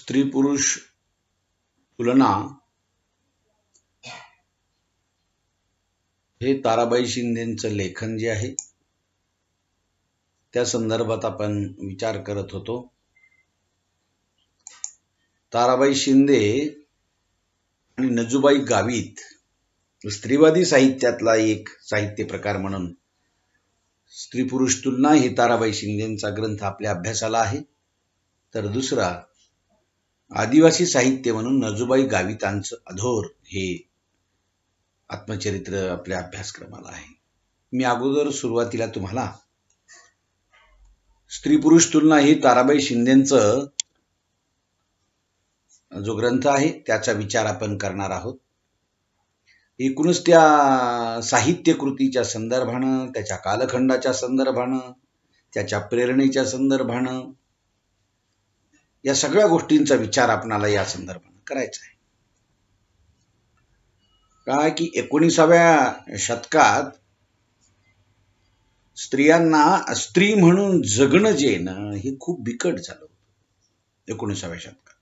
स्त्री पुरुष तुलना हे ताराबाई शिंदेंचं लेखन जे आहे त्या संदर्भात आपण विचार करत होतो। ताराबाई शिंदे आणि नजूबाई गावित स्त्रीवादी साहित्यातला एक साहित्य प्रकार म्हणून स्त्री पुरुष तुलना ही ताराबाई शिंदेंचा ग्रंथ आपल्या अभ्यासाला आहे, तर दुसरा आदिवासी साहित्य म्हणून नजूबाई गावितांचं अधोर हे आत्मचरित्र आपल्या अभ्यासक्रमाला आहे। मी अगोदर सुरुवातीला तुम्हाला स्त्री पुरुष तुलना ही ताराबाई शिंदेंचं जो ग्रंथ आहे त्याचा विचार आपण करणार आहोत। एकूणच त्या साहित्य कृतीच्या संदर्भानं, त्याच्या कालखंडाच्या संदर्भानं, त्याच्या प्रेरणेच्या संदर्भानं या सगळ्या गोष्टींचा विचार आपणाला या संदर्भानं करायचा आहे। काय की 19व्या शतकात स्त्रियांना स्त्री म्हणून जगणं जे ना हे खूप बिकट झालं होतं 19व्या शतकात।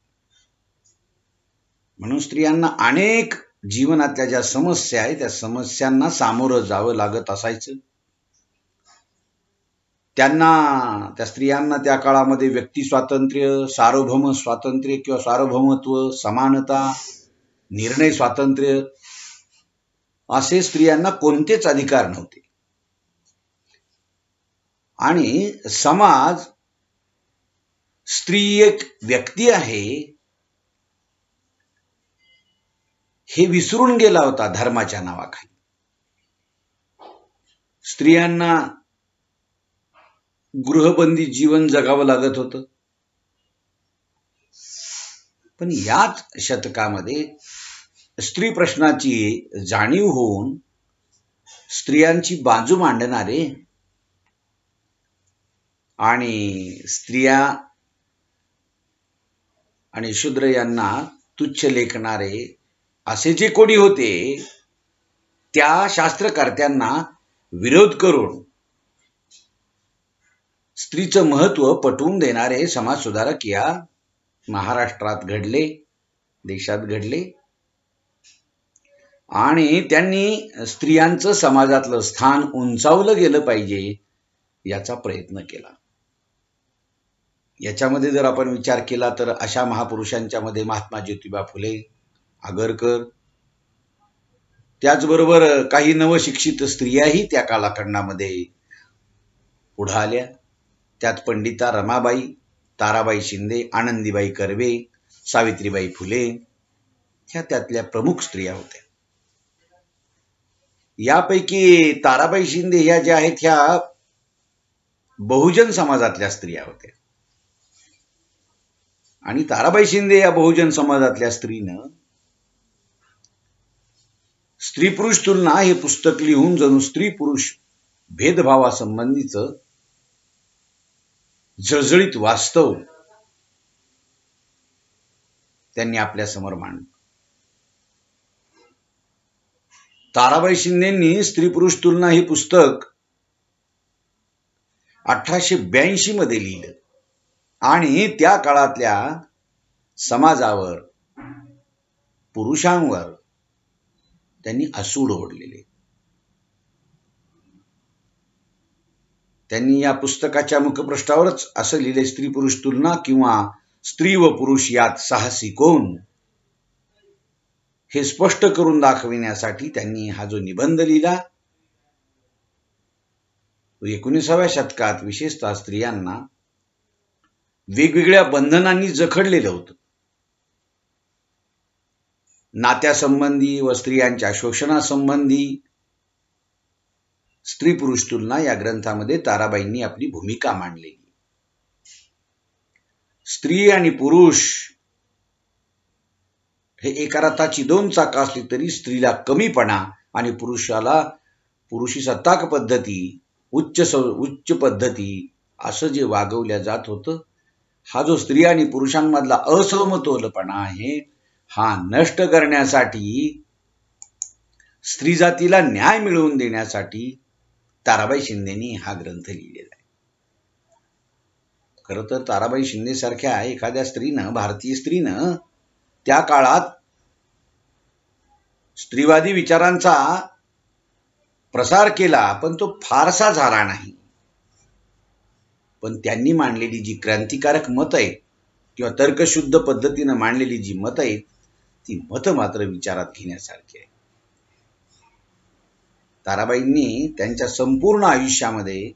म्हणून स्त्रियांना अनेक जीवनातल्या ज्या समस्या आहेत त्या समस्यांना सामोरं जावं लागत असायचं। त्या स्त्रियांना त्या काळामध्ये व्यक्ती स्वातंत्र्य, सार्वभौम स्वातंत्र्य किंवा सार्वभौमत्व, समानता, निर्णय स्वातंत्र्य असे स्त्रियांना कोणतेच अधिकार नव्हते। आणि समाज स्त्री एक व्यक्ती आहे हे विसरून गेला होता धर्माच्या नावाखाली। स्त्रियांना गृहबंदी जीवन जगावं लागत होतं। पण याच शतकामध्ये स्त्री प्रश्नाची जाणीव होऊन स्त्रियांची बाजू मांडणारे आणि स्त्रिया आणि शूद्र यांना तुच्छ लेखणारे असे जे कोणी होते त्या शास्त्रकर्त्यांना विरोध करून स्त्रीचं महत्व पटवून देणारे समाजसुधारक या महाराष्ट्रात घडले, देशात घडले आणि त्यांनी स्त्रियांचं समाजातलं स्थान उंचावलं गेलं पाहिजे याचा प्रयत्न केला। याच्यामध्ये जर आपण विचार केला तर अशा महापुरुषांच्या मध्ये महात्मा ज्योतिबा फुले, आगरकर, त्याचबरोबर काही नवशिक्षित स्त्रियाही त्या कालखंडामध्ये पुढे आल्या। त्यात पंडिता रमाबाई, ताराबाई शिंदे, आनंदीबाई कर्वे, सावित्रीबाई फुले ह्या त्यातल्या प्रमुख स्त्रिया होत्या। यापैकी ताराबाई शिंदे ह्या ज्या आहेत ह्या बहुजन समाजातल्या स्त्रिया होत्या आणि ताराबाई शिंदे या बहुजन समाजातल्या स्त्रीनं स्त्री पुरुष तुलना हे पुस्तक लिहून जणू स्त्री पुरुष भेदभावासंबंधीचं जळजळीत वास्तव त्यांनी आपल्या समोर मांडलं। ताराबाई शिंदेंनी स्त्री पुरुष तुलना हे पुस्तक 1882 मध्ये लिहिलं आणि त्या काळातल्या समाजावर, पुरुषांवर त्यांनी असूड ओढलेले। त्यांनी या पुस्तकाच्या मुखपृष्ठावरच असं लिहिले, स्त्री पुरुष तुलना किंवा स्त्री व पुरुष यात साहसी कोण, हे स्पष्ट करून दाखविण्यासाठी त्यांनी हा जो निबंध लिहिला 19व्या शतकात विशेषतः स्त्रियांना वेगवेगळ्या बंधनांनी जखडलेलं होतं। नात्यासंबंधी व स्त्रियांच्या शोषणासंबंधी स्त्री पुरुष तुलना या ग्रंथामध्ये ताराबाईंनी आपली भूमिका मांडलेली। स्त्री आणि पुरुष हे एका रथाची दोन चाकं असली तरी स्त्रीला कमीपणा आणि पुरुषी सत्ताक पद्धती, उच्च पद्धती असं जे वागवल्या जात होतं, हा जो स्त्री आणि पुरुषांमधला असमतोलपणा आहे हा नष्ट करण्यासाठी, स्त्री जातीला न्याय मिळवून देण्यासाठी ताराबाई शिंदेंनी हा ग्रंथ लिहिलेला आहे। खरं तर ताराबाई शिंदे सारख्या एखाद्या स्त्रीनं, भारतीय स्त्रीनं त्या काळात स्त्रीवादी विचारांचा प्रसार केला, पण तो फारसा झाला नाही. पण त्यांनी मांडलेली जी क्रांतिकारक मतं आहेत किंवा तर्कशुद्ध पद्धतीनं मांडलेली जी मतं आहेत, ती मतं मात्र विचारात घेण्यासारखी आहे. ताराबाईंनी त्यांच्या संपूर्ण आयुष्यामध्ये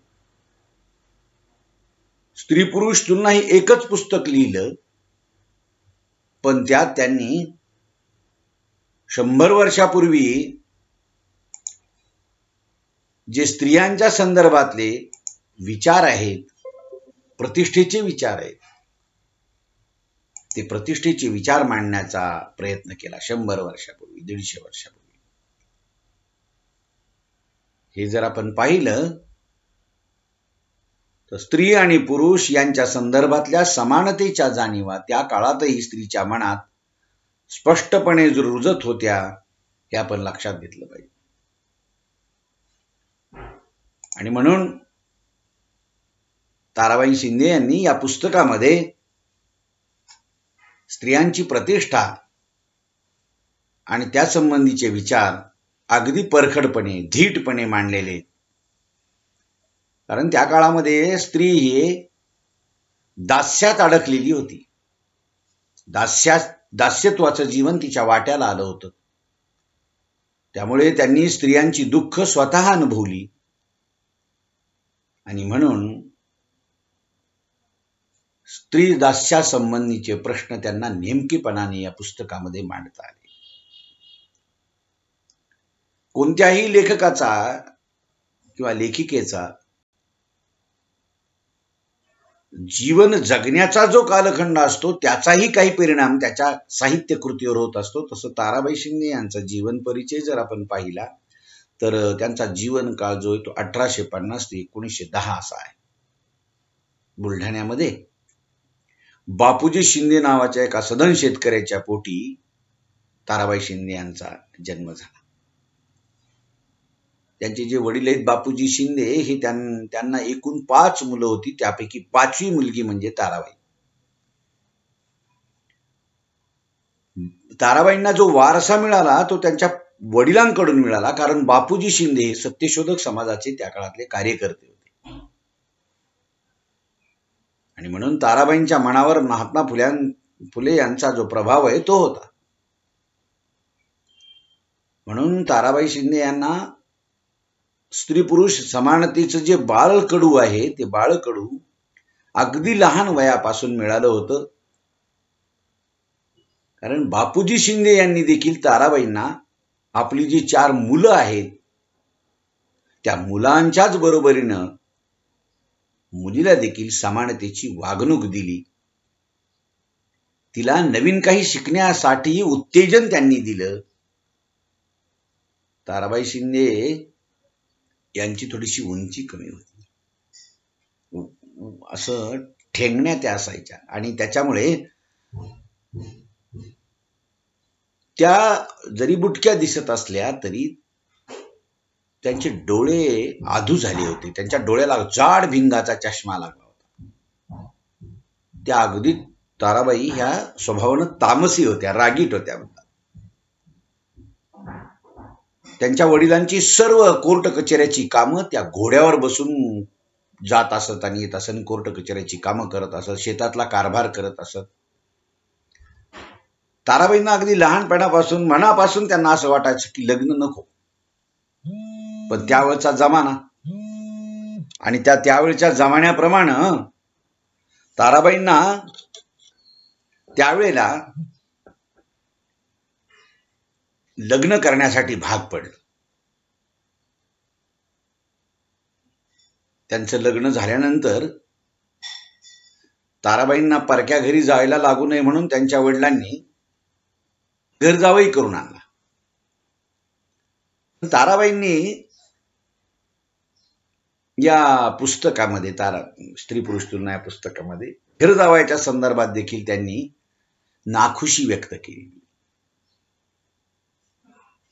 स्त्री पुरुष तुलना ही एकच पुस्तक लिहिलं, पण त्यात त्यांनी 100 वर्षापूर्वी जे स्त्रियांच्या संदर्भातले विचार आहेत, प्रतिष्ठेचे विचार आहेत, ते प्रतिष्ठेचे विचार मांडण्याचा प्रयत्न केला 100 वर्षापूर्वी, 150 वर्षापूर्वी. हे जर आपण पाहिलं तर स्त्री आणि पुरुष यांच्या संदर्भातल्या समानतेच्या जाणीवा त्या काळातही स्त्रीच्या मनात स्पष्टपणे रुजत होत्या, हे आपण लक्षात घेतलं पाहिजे. आणि म्हणून ताराबाई शिंदे यांनी या पुस्तकामध्ये स्त्रियांची प्रतिष्ठा आणि त्यासंबंधीचे विचार अगदी परखडपणे, धीटपणे मांडलेले. कारण त्या काळामध्ये स्त्री ही दास्यात अडकलेली होती. दास्यत्वाचं जीवन तिच्या वाट्याला आलं होतं. त्यामुळे त्यांनी स्त्रियांची दुःख स्वतः अनुभवली आणि म्हणून स्त्री दास्यासंबंधीचे प्रश्न त्यांना नेमकेपणाने या पुस्तकामध्ये मांडता आले. कोणत्याही लेखकाचा किंवा लेखिकेचा जीवन जगण्याचा जो कालखंड असतो त्याचाही काही परिणाम त्याच्या साहित्य कृतीवर होत असतो. तसं ताराबाई शिंदे यांचा जीवन परिचय जर आपण पाहिला तर त्यांचा जीवन काळ जो आहे तो 1850 ते 1910 असा आहे. बुलढाण्यामध्ये बापूजी शिंदे नावाच्या एका सधन शेतकऱ्याच्या पोटी ताराबाई शिंदे यांचा जन्म झाला. त्यांचे जे वडील आहेत बापूजी शिंदे हे त्यांना एकूण 5 मुलं होती, त्यापैकी 5वी मुलगी म्हणजे ताराबाई. ताराबाईंना जो वारसा मिळाला तो त्यांच्या वडिलांकडून मिळाला, कारण बापूजी शिंदे सत्यशोधक समाजाचे त्या काळातले कार्यकर्ते होते. आणि म्हणून ताराबाईंच्या मनावर महात्मा फुले यांचा जो प्रभाव आहे तो होता. म्हणून ताराबाई शिंदे यांना स्त्री पुरुष समानतेचं जे बाळकडू आहे ते बाळकडू अगदी लहान वयापासून मिळालं होतं. कारण बापूजी शिंदे यांनी देखील ताराबाईंना आपली जी 4 मुलं आहेत त्या मुलांच्याच बरोबरीनं मुलीला देखील समानतेची वागणूक दिली. तिला नवीन काही शिकण्यासाठी उत्तेजन त्यांनी दिलं. ताराबाई शिंदे यांची थोडीशी उंची कमी होती, असं ठेंगण्या त्या असायच्या आणि त्याच्यामुळे त्या जरी बुटक्या दिसत असल्या तरी त्यांचे डोळे आधू झाले होते. त्यांच्या डोळ्याला जाड भिंगाचा चष्मा लागला होता. त्या अगदी ताराबाई ह्या स्वभावानं तामसी होत्या, रागीट होत्या. त्यांच्या वडिलांची सर्व कोर्ट कचेऱ्याची कामं त्या घोड्यावर बसून जात असत आणि येत असत, कोर्ट कचेऱ्याची कामं करत असत, शेतातला कारभार करत असत. ताराबाईंना अगदी लहानपणापासून मनापासून त्यांना असं वाटायचं की लग्न नको. पण त्यावेळचा जमाना आणि त्यावेळच्या जमान्याप्रमाणे ताराबाईंना त्यावेळेला लग्न करण्यासाठी भाग पडलं. त्यांचं लग्न झाल्यानंतर ताराबाईंना परक्या घरी जायला लागू नये म्हणून त्यांच्या वडिलांनी घर जावई करून आणला. ताराबाईंनी या पुस्तकामध्ये स्त्री पुरुष तुलना या पुस्तकामध्ये घर जावयाच्या संदर्भात देखील त्यांनी नाखुशी व्यक्त केली.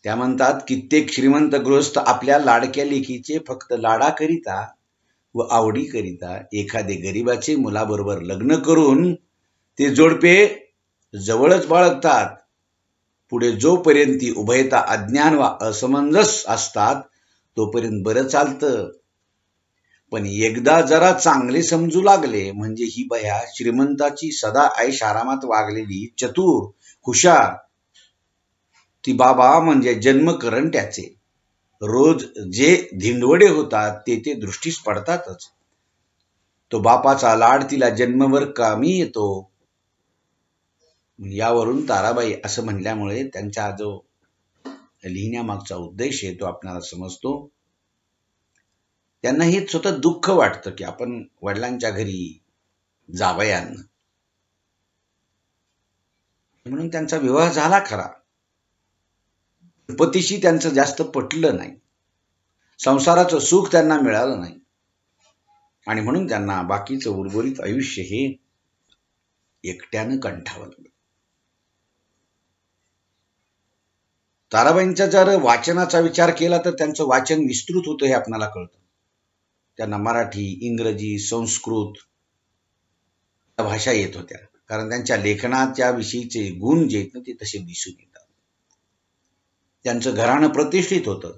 त्या म्हणतात, कित्येक श्रीमंत गृहस्थ आपल्या लाडक्या लेकीचे फक्त लाडाकरिता व आवडीकरिता एखादे गरिबाचे मुलाबरोबर लग्न करून ते जोडपे जवळच बाळगतात. पुढे जोपर्यंत ती उभयता अज्ञान वा असमंजस असतात तोपर्यंत बरं चालतं. पण एकदा जरा चांगले समजू लागले म्हणजे ही बया श्रीमंताची सदा ऐश आरामात वागलेली चतुर हुशार ती बाबा म्हणजे जन्मकरण त्याचे. रोज जे धिंडवडे होतात ते दृष्टीस पडतातच. तो बापाचा लाड तिला जन्मभर कामी येतो. यावरून ताराबाई असं म्हणल्यामुळे त्यांचा जो लिहिण्यामागचा उद्देश आहे तो आपल्याला समजतो. त्यांना हे स्वतः दुःख वाटतं की आपण वडिलांच्या घरी जावयानं, म्हणून त्यांचा विवाह झाला खरा, पतीशी त्यांचं जास्त पटलं नाही, संसाराचं सुख त्यांना मिळालं नाही आणि म्हणून त्यांना बाकीचं उर्वरित आयुष्य हे एकट्यानं कंठावं लागलं. ताराबाईंच्या जर वाचनाचा विचार केला तर त्यांचं वाचन विस्तृत होतं हे आपल्याला कळतं. त्यांना मराठी, इंग्रजी, संस्कृत भाषा येत होत्या, कारण त्यांच्या लेखनाच्या विषयीचे गुण जे आहेत ना ते तसे दिसून येतात. त्यांचं घराणं प्रतिष्ठित होतं.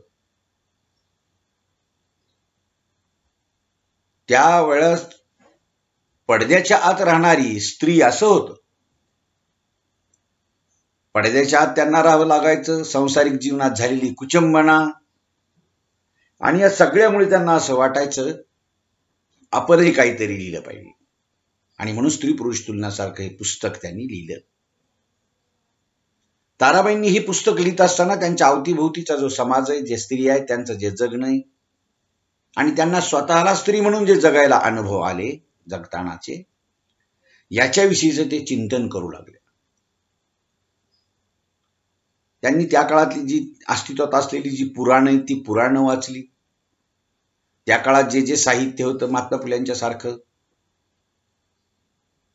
त्यावेळेस पडद्याच्या आत राहणारी स्त्री असं होतं. पडद्याच्या आत त्यांना राहावं लागायचं. संसारिक जीवनात झालेली कुचंबना आणि या सगळ्यामुळे त्यांना असं वाटायचं आपणही काहीतरी लिहिलं पाहिजे आणि म्हणून स्त्री पुरुष तुलनासारखं हे पुस्तक त्यांनी लिहिलं. ताराबाईंनी हे पुस्तक लिहित असताना त्यांच्या अवतीभोवतीचा जो समाज आहे, जे स्त्री आहे, त्यांचं जे जगणं आहे आणि त्यांना स्वतःला स्त्री म्हणून जे जगायला अनुभव आले जगतानाचे, याच्याविषयीचं ते चिंतन करू लागले. त्यांनी त्या काळातली जी अस्तित्वात असलेली जी पुराणं आहेत ती पुराणं वाचली. त्या काळात जे जे साहित्य होतं महात्मा फुल्यांच्या सारखं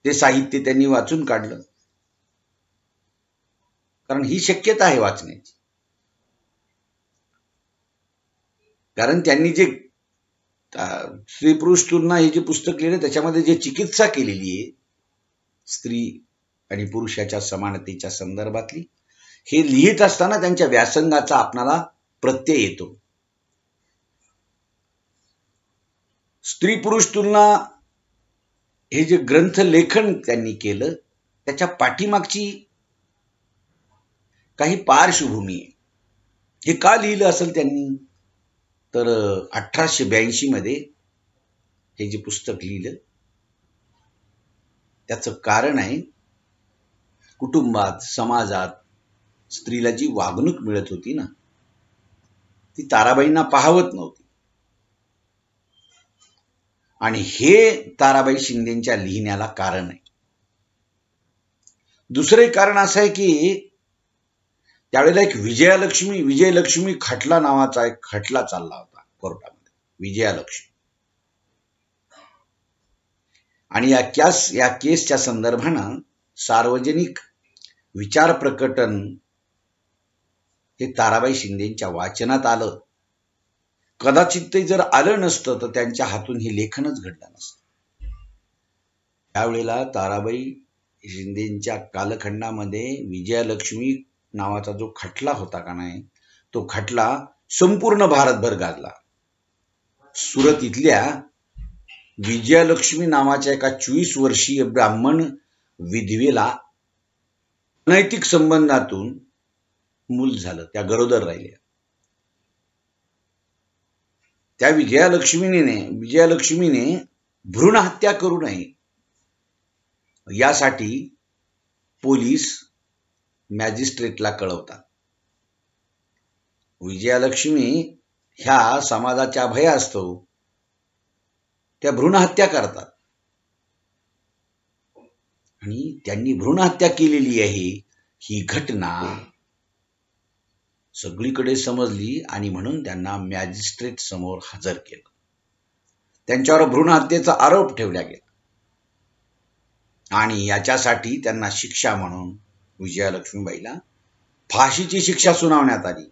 ते साहित्य त्यांनी वाचून काढलं, कारण ही शक्यता आहे वाचण्याची. कारण त्यांनी जे स्त्री पुरुष तुलना हे जे पुस्तक लिहिलं त्याच्यामध्ये जे चिकित्सा केलेली आहे स्त्री आणि पुरुषाच्या समानतेच्या संदर्भातली, हे लिहित असताना त्यांच्या व्यासंगाचा आपणाला प्रत्यय येतो. स्त्री पुरुष तुलना हे जे ग्रंथ लेखन त्यांनी केलं त्याच्या पाठीमागची काही पार्श्वभूमी आहे. हे का लिहिलं असेल त्यांनी, तर 1882 मध्ये हे जे पुस्तक लिहिलं त्याचं कारण आहे कुटुंबात समाजात स्त्रीला जी वागणूक मिळत होती ना ती ताराबाईंना पाहवत नव्हती. आणि हे ताराबाई शिंदेच्या लिहिण्याला कारण आहे. दुसरे कारण असं आहे की त्यावेळेला एक विजयलक्ष्मी खटला नावाचा एक खटला चालला होता कोर्टामध्ये, विजयालक्ष्मी. आणि या केसच्या संदर्भानं सार्वजनिक विचार प्रकटन हे ताराबाई शिंदेच्या वाचनात आलं. कदाचित ते जर आलं नसतं तर त्यांच्या हातून हे लेखनच घडलं नसतं. त्यावेळेला ताराबाई शिंदेच्या कालखंडामध्ये विजयालक्ष्मी नावाचा जो खटला होता का नाही, तो खटला संपूर्ण भारतभर गाजला. सुरत इथल्या विजयालक्ष्मी नावाच्या एका 24 वर्षीय ब्राह्मण विधवेला अनैतिक संबंधातून मूल झालं, त्या गरोदर राहिल्या. त्या विजयालक्ष्मीने भ्रूण हत्या करू नये यासाठी पोलीस मॅजिस्ट्रेटला कळवतात. विजयालक्ष्मी ह्या समाजाच्या अभयास्तव त्या भ्रूण हत्या करतात आणि त्यांनी भ्रूण हत्या केलेली आहे ही घटना सगळीकडे समजली आणि म्हणून त्यांना मॅजिस्ट्रेट समोर हजर केलं. त्यांच्यावर भ्रूण हत्येचा आरोप ठेवला गेला आणि याच्यासाठी त्यांना शिक्षा म्हणून विजयालक्ष्मीबाईला फाशीची शिक्षा सुनावण्यात आली.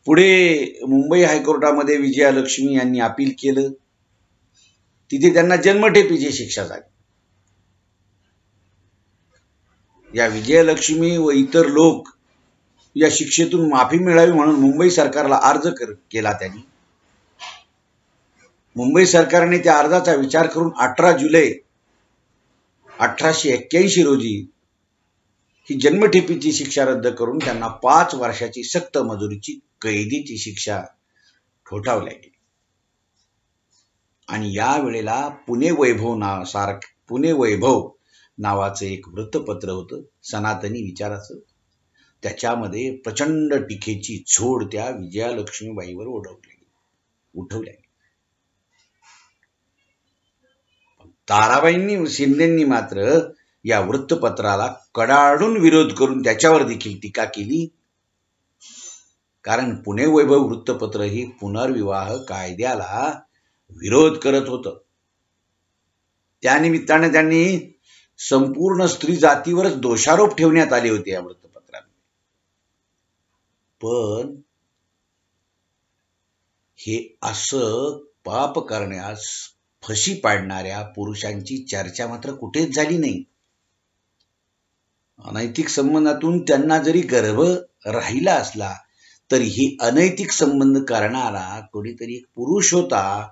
पुढे मुंबई हायकोर्टामध्ये विजयालक्ष्मी यांनी अपील केलं. तिथे त्यांना जन्मठेपेची शिक्षा झाली. या विजयालक्ष्मी व इतर लोक या शिक्षेतून माफी मिळावी म्हणून मुंबई सरकारला अर्ज केला त्यांनी. मुंबई सरकारने त्या अर्जाचा विचार करून 18 जुलै 1881 रोजी ही जन्मठेपेची शिक्षा रद्द करून त्यांना 5 वर्षाची सक्त मजुरीची कैदीची शिक्षा ठोठावली गेली. आणि या वेळेला पुणे वैभव नावाचं एक वृत्तपत्र होतं, सनातनी विचाराचं. त्याच्यामध्ये प्रचंड टीकेची झोड त्या विजयालक्ष्मीबाईवर उठवली. ताराबाईंनी शिंदेंनी मात्र या वृत्तपत्राला कडाडून विरोध करून त्याच्यावर देखील टीका केली. कारण पुणे वैभव वृत्तपत्र ही पुनर्विवाह कायद्याला विरोध करत होतं. त्यानिमित्ताने त्यांनी संपूर्ण स्त्री जातीवरच दोषारोप ठेवण्यात आले होते या वृत्तपत्रात. पण हे असं पाप करण्यास फशी पाडणाऱ्या पुरुषांची चर्चा मात्र कुठेच झाली नाही. अनैतिक संबंधातून त्यांना जरी गर्भ राहिला असला तरी ही अनैतिक संबंध करणारा कोणीतरी एक पुरुष होता,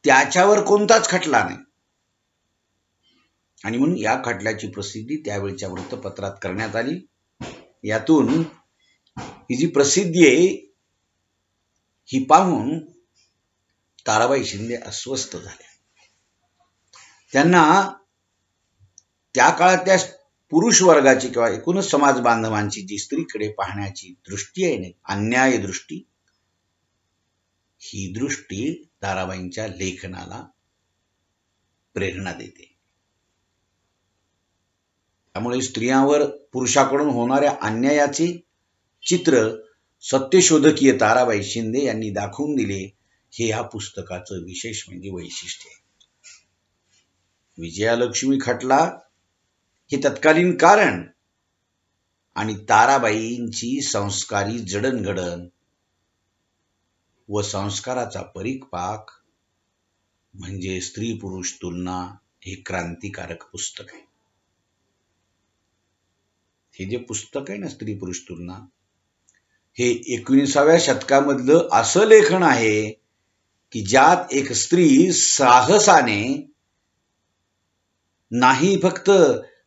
त्याच्यावर कोणताच खटला नाही. आणि म्हणून या खटल्याची प्रसिद्धी त्यावेळच्या वृत्तपत्रात करण्यात आली. यातून ही जी प्रसिद्धी आहे ही पाहून ताराबाई शिंदे अस्वस्थ झाल्या. त्यांना त्या काळातल्या पुरुष वर्गाची किंवा एकूणच समाज बांधवांची जी स्त्रीकडे पाहण्याची दृष्टी आहे ना, अन्याय दृष्टी, ही दृष्टी ताराबाईंच्या लेखनाला प्रेरणा देते. त्यामुळे स्त्रियांवर पुरुषाकडून होणाऱ्या अन्यायाचे चित्र सत्यशोधकीय ताराबाई शिंदे यांनी दाखवून दिले. हे या पुस्तकाचं विशेष म्हणजे वैशिष्ट्य आहे. विजयालक्ष्मी खटला हे तत्कालीन कारण आणि ताराबाईंची संस्कारी जडणघडण व संस्काराचा परिपाक म्हणजे स्त्री पुरुष तुलना हे क्रांतिकारक पुस्तक आहे. हे जे पुस्तक आहे ना, स्त्री पुरुष तुलना, हे 19व्या शतकामधलं असं लेखन आहे की ज्यात एक स्त्री साहसाने नाही फक्त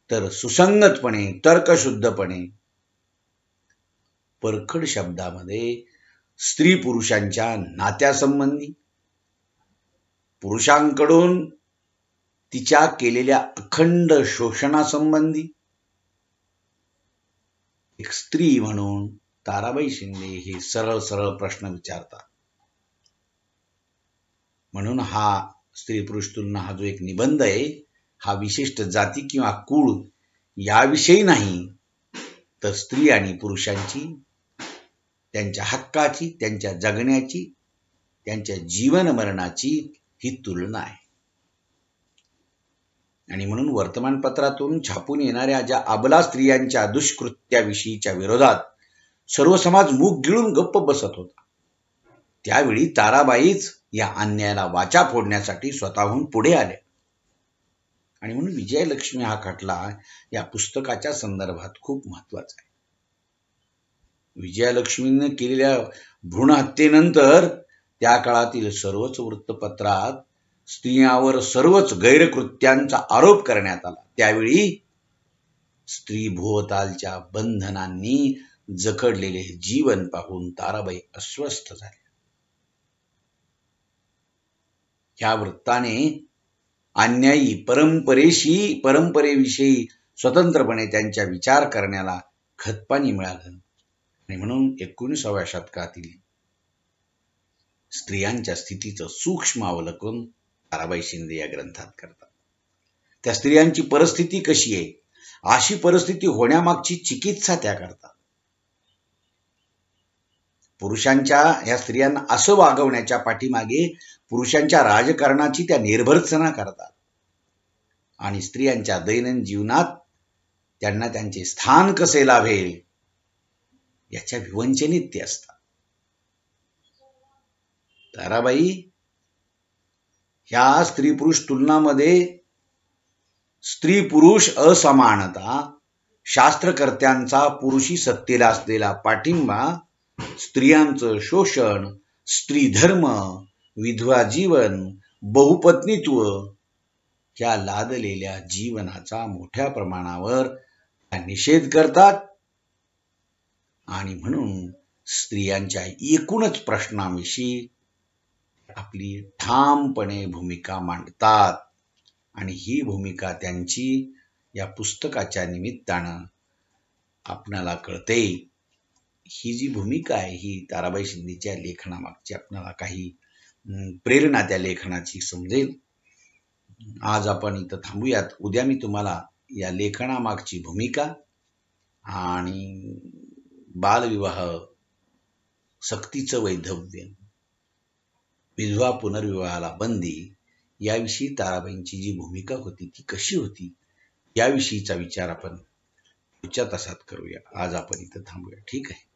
तर सुसंगतपणे, तर्कशुद्धपणे, परखड शब्दामध्ये स्त्री पुरुषांच्या नात्यासंबंधी, पुरुषांकडून तिच्या केलेल्या अखंड शोषणासंबंधी एक स्त्री म्हणून ताराबाई शिंदे हे सरळ सरळ प्रश्न विचारतात. म्हणून हा स्त्री पुरुष तुलना हा जो एक निबंध आहे, हा विशिष्ट जाती किंवा कुळ याविषयी नाही, तर स्त्री आणि पुरुषांची, त्यांच्या हक्काची, त्यांच्या जगण्याची, त्यांच्या जीवन मरणाची ही तुलना आहे. आणि म्हणून वर्तमानपत्रातून छापून येणाऱ्या ज्या अबला स्त्रियांच्या दुष्कृत्याविषयीच्या विरोधात सर्व समाज मूग गिळून गप्प बसत होता, त्यावेळी ताराबाईच या अन्यायाला वाचा फोडण्यासाठी स्वतःहून पुढे आल्या. आणि म्हणून विजयलक्ष्मी हा खटला या पुस्तकाच्या संदर्भात खूप महत्वाचा आहे. विजयालक्ष्मीने केलेल्या भ्रूण हत्येनंतर त्या काळातील सर्वच वृत्तपत्रात स्त्रियांवर सर्वच गैरकृत्यांचा आरोप करण्यात आला. त्यावेळी स्त्री भोवतालच्या बंधनांनी जखडलेले जीवन पाहून ताराबाई अस्वस्थ झाल्या. ह्या वृत्ताने अन्यायी परंपरेविषयी स्वतंत्रपणे त्यांच्या विचार करण्याला खतपाणी मिळालं. आणि म्हणून 19व्या शतकातील स्त्रियांच्या स्थितीचं सूक्ष्म अवलोकन ताराबाई शिंदे या ग्रंथात करतात. त्या स्त्रियांची परिस्थिती कशी आहे, अशी परिस्थिती होण्यामागची चिकित्सा त्या करतात. पुरुषांच्या ह्या स्त्रियांना असं वागवण्याच्या पाठीमागे पुरुषांच्या राजकारणाची त्या निर्भर्त्सना करतात. आणि स्त्रियांच्या दैनंदिन जीवनात त्यांना त्यांचे स्थान कसे लाभेल याच्या विवंचनेत ते असतात. ताराबाई ह्या स्त्री पुरुष तुलनामध्ये स्त्री पुरुष असमानता, शास्त्रकर्त्यांचा पुरुषी सत्तेला असलेला पाठिंबा, स्त्रियांचं शोषण, स्त्री धर्म, विधवा जीवन, बहुपत्नीत्व ह्या लादलेल्या जीवनाचा मोठ्या प्रमाणावर निषेध करतात आणि म्हणून स्त्रियांच्या एकूणच प्रश्नांविषयी आपली ठामपणे भूमिका मांडतात आणि ही भूमिका त्यांची या पुस्तकाच्या निमित्तानं आपणाला कळते. ही जी भूमिका आहे ही ताराबाई शिंदेच्या लेखनामागची आपल्याला काही प्रेरणा त्या लेखनाची समजेल. आज आपण इथं थांबूयात. उद्या मी तुम्हाला या लेखनामागची भूमिका आणि बालविवाह, सक्तीचं वैधव्य, विधवा पुनर्विवाहाला बंदी याविषयी ताराबाईंची जी भूमिका होती ती कशी होती याविषयीचा विचार आपण पुढच्या तासात करूया. आज आपण इथं थांबूया. ठीक आहे.